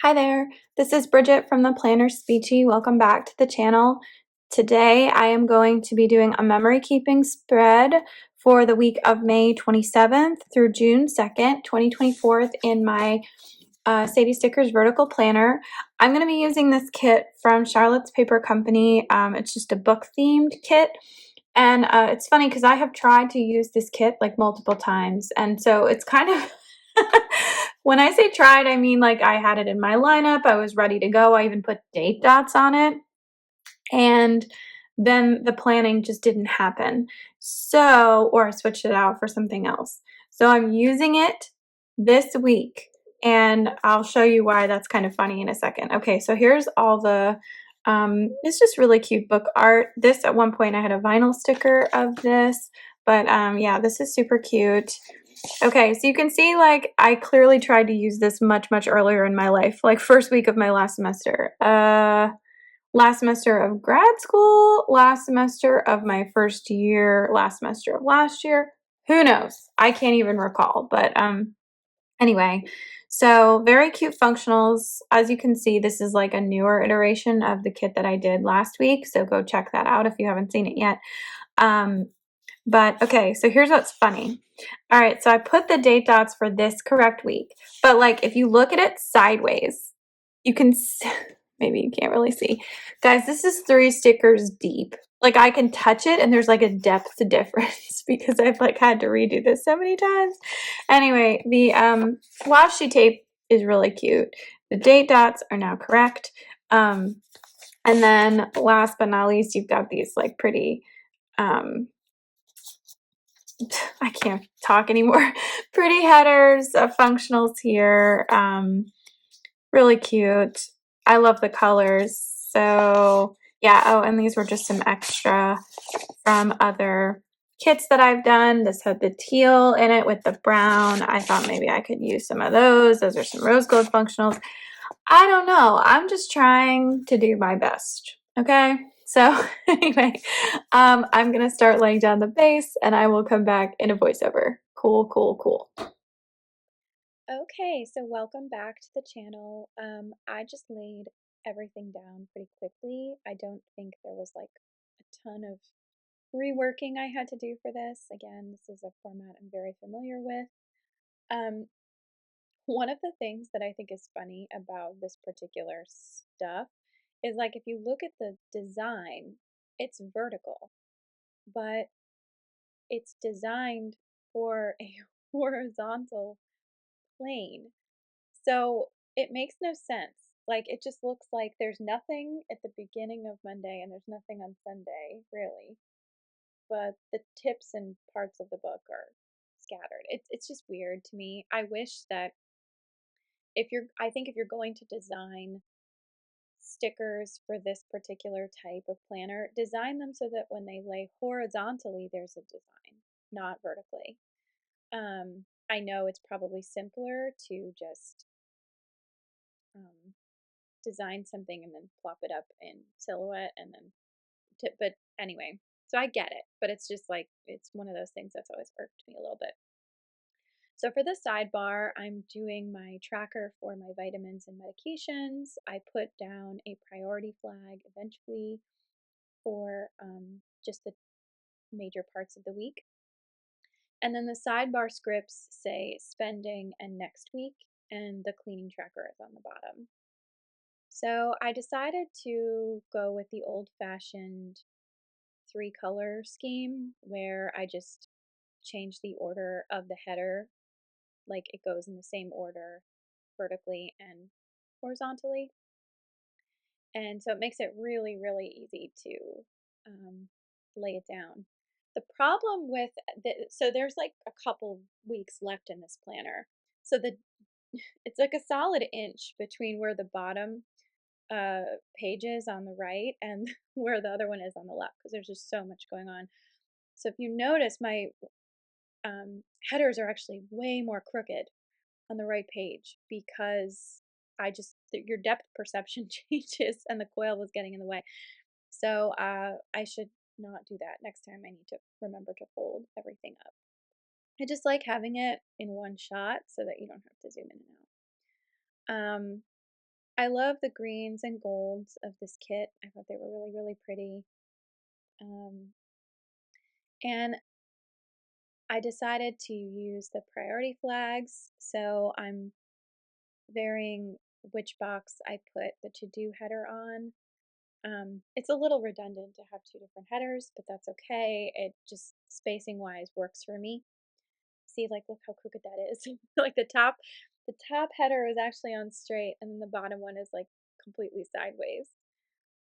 Hi there, this is Bridget from the PlannerSpeechie. Welcome back to the channel. Today I am going to be doing a memory keeping spread for the week of May 27th through June 2nd, 2024 in my Sadie Stickers vertical planner. I'm going to be using this kit from Charlotte's Paper Company. It's just a book themed kit. And it's funny because I have tried to use this kit like multiple times. And so it's kind of when I say tried, I mean like I had it in my lineup. I was ready to go. I even put date dots on it. And then the planning just didn't happen. So, or I switched it out for something else. So I'm using it this week and I'll show you why that's kind of funny in a second. Okay, so here's all the, it's just really cute book art. This at one point I had a vinyl sticker of this, but yeah, this is super cute. Okay, so you can see like I clearly tried to use this much earlier in my life, like first week of my last semester. Last semester of grad school, last semester of my first year, last semester of last year. Who knows? I can't even recall. But anyway, so very cute functionals. As you can see, this is like a newer iteration of the kit that I did last week. So go check that out if you haven't seen it yet. But okay, so here's what's funny. All right, so I put the date dots for this correct week. But like if you look at it sideways, you can maybe you can't really see. Guys, this is 3 stickers deep. Like I can touch it and there's like a depth difference because I've like had to redo this so many times. Anyway, the washi tape is really cute. The date dots are now correct. And then last but not least, you've got these like pretty I can't talk anymore. Pretty headers, functionals here. Really cute. I love the colors. So yeah, oh, and these were just some extra from other kits that I've done. This had the teal in it with the brown. I thought maybe I could use some of those. Those are some rose gold functionals. I don't know. I'm just trying to do my best. Okay. So anyway, I'm going to start laying down the base and I will come back in a voiceover. Cool. Okay, so welcome back to the channel. I just laid everything down pretty quickly. I don't think there was like a ton of reworking I had to do for this. Again, this is a format I'm very familiar with. Um, One of the things that I think is funny about this particular stuff is like if you look at the design, it's vertical, but it's designed for a horizontal plane. So it makes no sense. Like it just looks like there's nothing at the beginning of Monday and there's nothing on Sunday, really. But the tips and parts of the book are scattered. It's just weird to me. I wish that I think if you're going to design stickers for this particular type of planner, design them so that when they lay horizontally, there's a design, not vertically. I know it's probably simpler to just design something and then plop it up in silhouette and then, but anyway, so I get it, but it's just like, it's one of those things that's always irked me a little bit. So for the sidebar, I'm doing my tracker for my vitamins and medications. I put down a priority flag eventually for just the major parts of the week. And then the sidebar scripts say spending and next week, and the cleaning tracker is on the bottom. So I decided to go with the old-fashioned 3-color scheme where I just change the order of the header, like it goes in the same order vertically and horizontally. And so it makes it really easy to lay it down. The problem with so there's like a couple weeks left in this planner. So it's like a solid inch between where the bottom pages on the right and where the other one is on the left because there's just so much going on. So if you notice, my headers are actually way more crooked on the right page because your depth perception changes and the coil was getting in the way. So I should not do that. Next time I need to remember to fold everything up. I just like having it in one shot so that you don't have to zoom in and out. I love the greens and golds of this kit. I thought they were really, really pretty. Um, and I decided to use the priority flags, so I'm varying which box I put the to-do header on. It's a little redundant to have two different headers, but that's okay. It just spacing wise works for me. See, like, look how crooked that is. Like the top header is actually on straight, and then the bottom one is like completely sideways.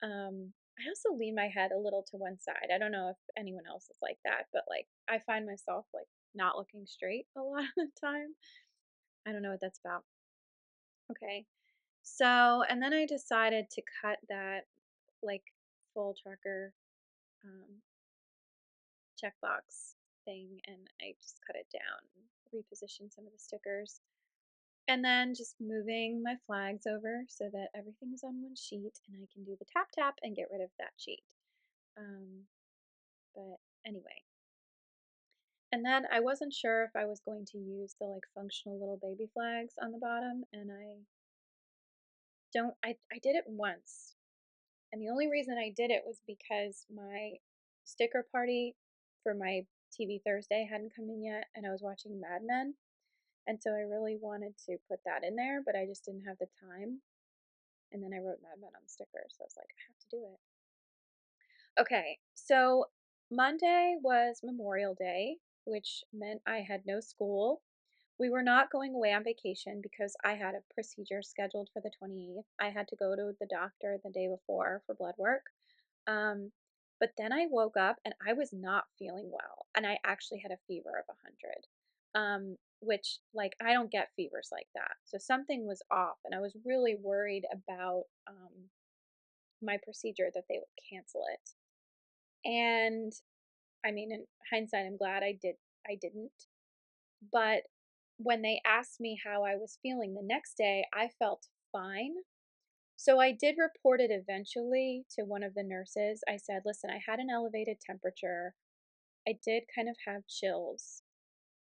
I also lean my head a little to one side. I don't know if anyone else is like that, but like I find myself like not looking straight a lot of the time. I don't know what that's about. Okay. So, and then I decided to cut that like full tracker um, checkbox thing, and I just cut it down, reposition some of the stickers, and then just moving my flags over so that everything is on one sheet and I can do the tap tap and get rid of that sheet. Um, but anyway, and then I wasn't sure if I was going to use the like functional little baby flags on the bottom, and I did it once. And the only reason I did it was because my sticker party for my TV Thursday hadn't come in yet, and I was watching Mad Men. And so I really wanted to put that in there, but I just didn't have the time. And then I wrote Mad Men on the sticker, so I was like, I have to do it. Okay, so Monday was Memorial Day, which meant I had no school. We were not going away on vacation because I had a procedure scheduled for the 28th. I had to go to the doctor the day before for blood work. Um, but then I woke up and I was not feeling well, and I actually had a fever of 100. Which like I don't get fevers like that. So something was off, and I was really worried about my procedure that they would cancel it. And I mean, in hindsight, I'm glad I didn't. But when they asked me how I was feeling the next day, I felt fine. So I did report it eventually to one of the nurses. I said, listen, I had an elevated temperature. I did kind of have chills,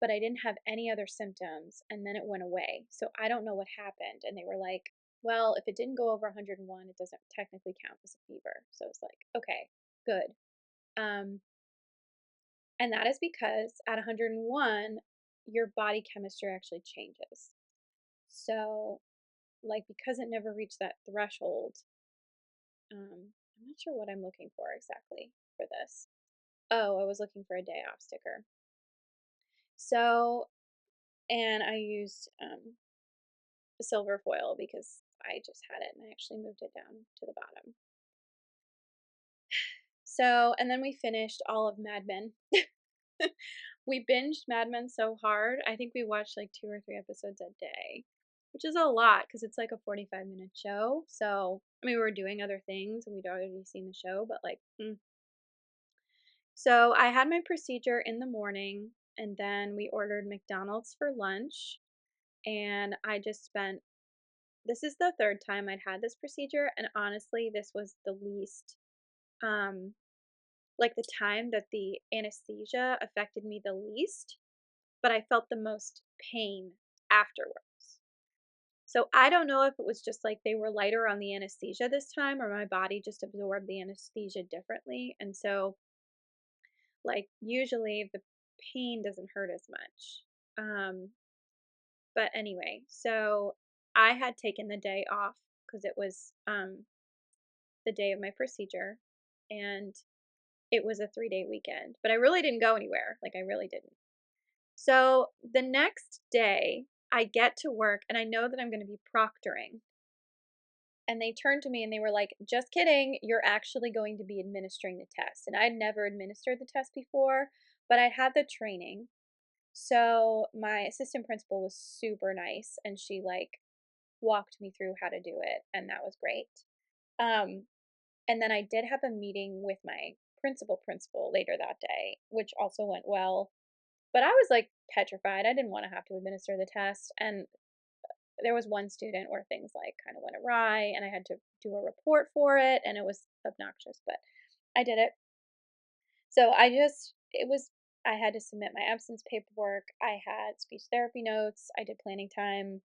but I didn't have any other symptoms. And then it went away. So I don't know what happened. And they were like, well, if it didn't go over 101, it doesn't technically count as a fever. So it's like, okay, good. Um, and that is because at 101, your body chemistry actually changes. So, like, because it never reached that threshold, I'm not sure what I'm looking for exactly for this. Oh, I was looking for a day off sticker. So, and I used silver foil because I just had it and I actually moved it down to the bottom. So, and then we finished all of Mad Men. We binged Mad Men so hard. I think we watched like 2 or 3 episodes a day, which is a lot because it's like a 45-minute show. So, I mean, we were doing other things and we'd already seen the show, but like, So I had my procedure in the morning, and then we ordered McDonald's for lunch. And I just spent, this is the third time I'd had this procedure. And honestly, this was the least, um, like the time that the anesthesia affected me the least, but I felt the most pain afterwards. So I don't know if it was just like they were lighter on the anesthesia this time or my body just absorbed the anesthesia differently. And so, like, usually the pain doesn't hurt as much. But anyway, so I had taken the day off because it was the day of my procedure, and it was a 3-day weekend. But I really didn't go anywhere. Like, I really didn't. So the next day, I get to work and I know that I'm going to be proctoring. And they turned to me and they were like, just kidding, you're actually going to be administering the test. And I'd never administered the test before, but I had the training. So my assistant principal was super nice and she like walked me through how to do it, and that was great. Um, and then I did have a meeting with my principal later that day, which also went well. But I was like petrified. I didn't want to have to administer the test. And there was one student where things like kind of went awry and I had to do a report for it and it was obnoxious, but I did it. So I had to submit my absence paperwork. I had speech therapy notes. I did planning time.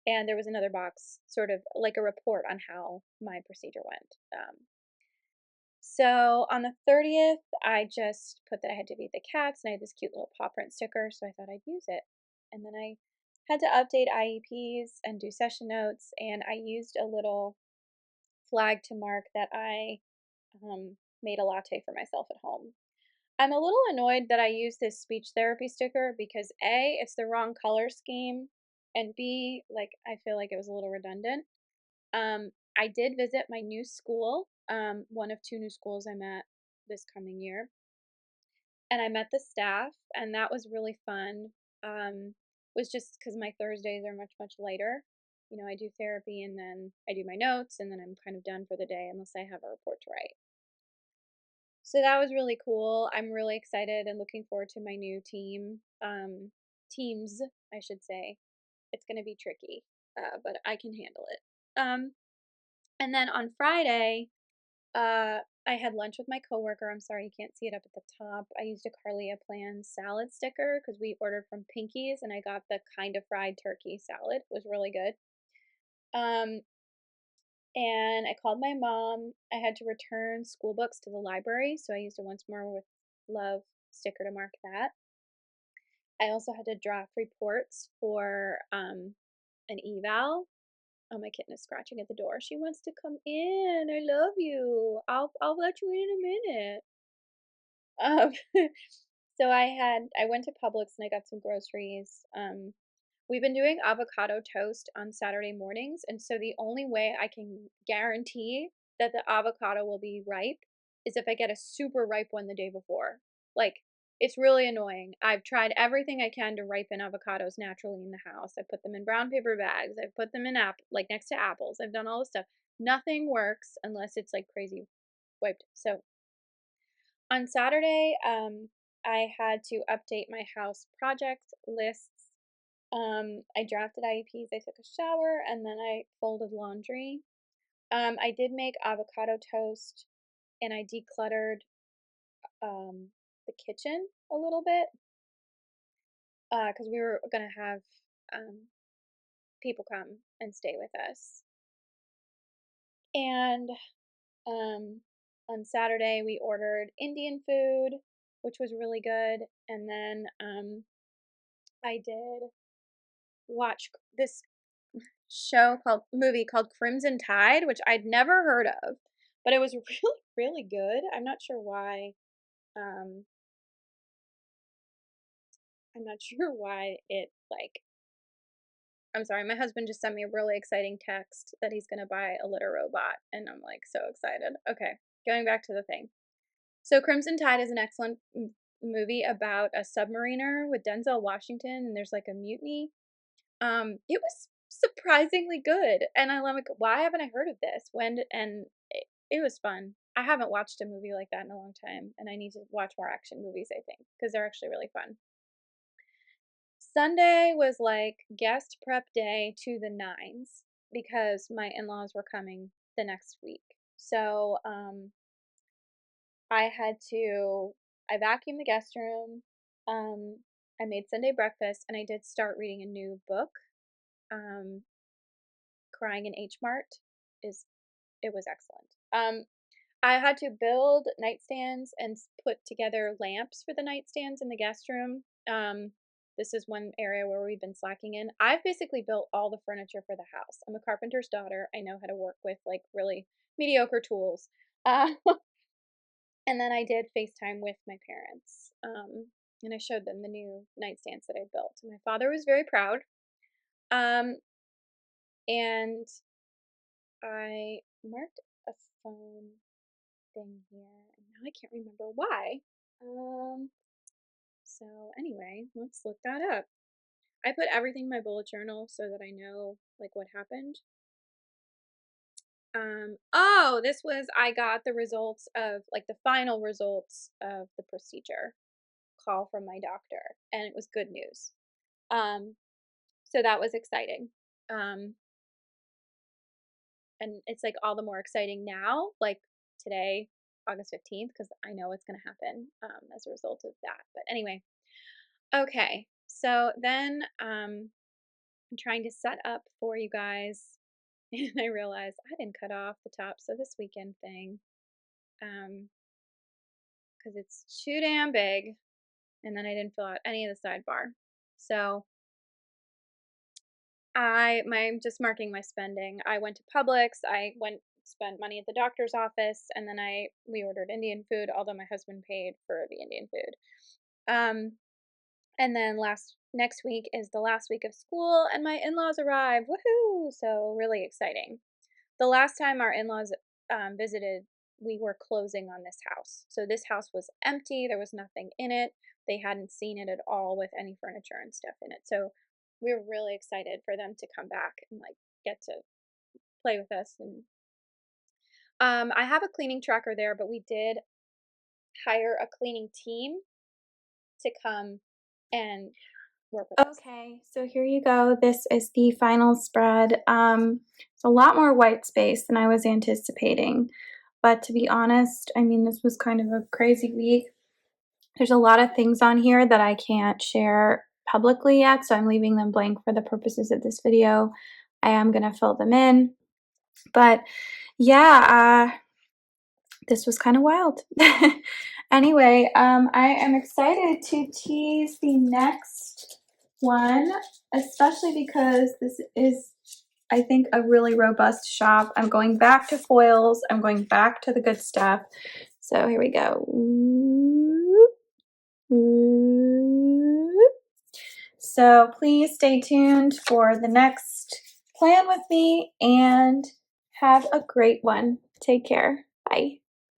And there was another box, sort of like a report on how my procedure went. So on the 30th, I just put that I had to feed the cats, and I had this cute little paw print sticker, so I thought I'd use it. And then I had to update IEPs and do session notes, and I used a little flag to mark that I made a latte for myself at home. I'm a little annoyed that I used this speech therapy sticker because A, it's the wrong color scheme, and B, like I feel like it was a little redundant. I did visit my new school, one of two new schools I'm at this coming year, and I met the staff, and that was really fun. Was just because my Thursdays are much lighter. You know, I do therapy and then I do my notes, and then I'm kind of done for the day unless I have a report to write. So that was really cool. I'm really excited and looking forward to my new teams, I should say. It's going to be tricky, but I can handle it. And then on Friday, I had lunch with my coworker. I'm sorry you can't see it up at the top. I used a Carlia Plan salad sticker because we ordered from Pinky's, and I got the kind of fried turkey salad. It was really good. Um, and I called my mom. I had to return school books to the library, so I used a Once More with Love sticker to mark that. I also had to draft reports for an eval. Oh, my kitten is scratching at the door. She wants to come in. I love you. I'll let you in a minute. Um, so I went to Publix and I got some groceries. We've been doing avocado toast on Saturday mornings, and so the only way I can guarantee that the avocado will be ripe is if I get a super ripe one the day before. Like, it's really annoying. I've tried everything I can to ripen avocados naturally in the house. I put them in brown paper bags. I put them in like next to apples. I've done all this stuff. Nothing works unless it's like crazy wiped. So on Saturday, I had to update my house project lists. I drafted IEPs, I took a shower, and then I folded laundry. I did make avocado toast, and I decluttered the kitchen a little bit because we were gonna have people come and stay with us. And on Saturday, we ordered Indian food, which was really good. And then I did watch this movie called Crimson Tide, which I'd never heard of, but it was really good. I'm not sure why. Um, I'm not sure why it like. I'm sorry, my husband just sent me a really exciting text that he's gonna buy a litter robot, and I'm like so excited. Okay, going back to the thing. So Crimson Tide is an excellent movie about a submariner with Denzel Washington, and there's like a mutiny. It was surprisingly good, and I'm like, why haven't I heard of this? It was fun. I haven't watched a movie like that in a long time, and I need to watch more action movies, I think, because they're actually really fun. Sunday was like guest prep day to the nines because my in-laws were coming the next week. So, I vacuumed the guest room. Um, I made Sunday breakfast, and I did start reading a new book. Um, Crying in H Mart is it was excellent. I had to build nightstands and put together lamps for the nightstands in the guest room. This is one area where we've been slacking in. I've basically built all the furniture for the house. I'm a carpenter's daughter. I know how to work with like really mediocre tools. Uh, and then I did FaceTime with my parents. And I showed them the new nightstands that I built. My father was very proud. Um, and I marked a phone thing here, and now I can't remember why. So anyway, let's look that up. I put everything in my bullet journal so that I know like what happened. Oh, I got the results of like the final results of the procedure call from my doctor, and it was good news. Um, so that was exciting. And it's like all the more exciting now, like today, August 15th, because I know what's going to happen as a result of that. But anyway, okay. So then I'm trying to set up for you guys, and I realized I didn't cut off the tops of this weekend thing because it's too damn big, and then I didn't fill out any of the sidebar. So I'm just marking my spending. I went to Publix. I spent money at the doctor's office, and then we ordered Indian food, although my husband paid for the Indian food. And then next week is the last week of school, and my in-laws arrive. Woohoo! So really exciting. The last time our in-laws visited, we were closing on this house. So this house was empty. There was nothing in it. They hadn't seen it at all with any furniture and stuff in it. So we were really excited for them to come back and like get to play with us. And I have a cleaning tracker there, but we did hire a cleaning team to come and work with us. Okay, so here you go. This is the final spread. It's a lot more white space than I was anticipating. But to be honest, I mean, this was kind of a crazy week. There's a lot of things on here that I can't share publicly yet, so I'm leaving them blank for the purposes of this video. I am going to fill them in. But yeah, this was kind of wild. Anyway, I am excited to tease the next one, especially because this is, I think, a really robust shop. I'm going back to foils. I'm going back to the good stuff. So here we go. So please stay tuned for the next plan with me and have a great one. Take care. Bye.